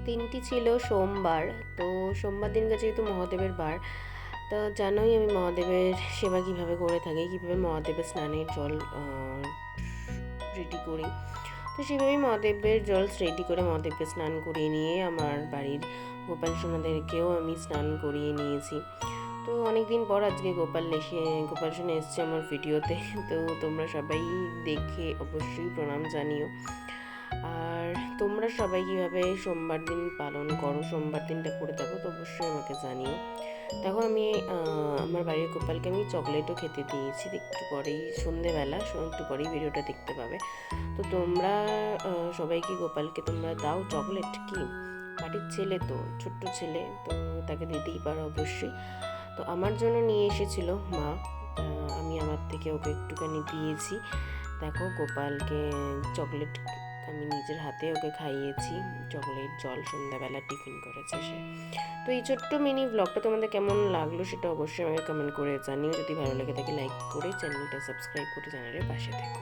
দিনটি ছিল সোমবার। তো সোমবার দিনকে যেহেতু মহাদেবের বার, তো জানোই আমি মহাদেবের সেবা কিভাবে করে থাকি, কিভাবে মহাদেবের স্নানের জল রেডি করি। তো সেভাবেই মহাদেবের জল রেডি করে মহাদেবকে স্নান করিয়ে নিয়ে আমার বাড়ির গোপাল সোনাদেরকেও আমি স্নান করিয়ে নিয়েছি। তো অনেক দিন পর আজকে গোপাল সোনা এসছে আমার ভিডিওতে। তো তোমরা সবাই দেখে অবশ্যই প্রণাম জানিও। আর তোমরা সবাই কীভাবে সোমবার দিন পালন করো, সোমবার দিনটা করে থাকো, তো অবশ্যই আমাকে জানিও। দেখো আমি আমার বাড়ির গোপালকে আমি চকলেটও খেতে দিয়েছি, একটু পরেই সন্ধেবেলা, একটু পরেই ভিডিওটা দেখতে পাবে। তো তোমরা সবাইকে গোপালকে তোমরা দাও চকলেট? কি বাড়ির ছেলে, তো ছোট্ট ছেলে, তো তাকে দিতেই পারো অবশ্যই। তো আমার জন্য নিয়ে এসেছিল মা, আমি আমার থেকে ওকে একটুখানি দিয়েছি। দেখো গোপালকে চকলেট আমি নিজের হাতে ওকে খাইয়েছি, চকলেট জল, সন্ধ্যাবেলা টিফিন করেছে সে। তো এই ছোট্ট মিনি ব্লগটা তোমাদের কেমন লাগলো সেটা অবশ্যই আমাকে কমেন্ট করে জানিও। যদি ভালো লেগে থাকে লাইক করে চ্যানেলটা সাবস্ক্রাইব করে চ্যানেলের পাশে থেকো।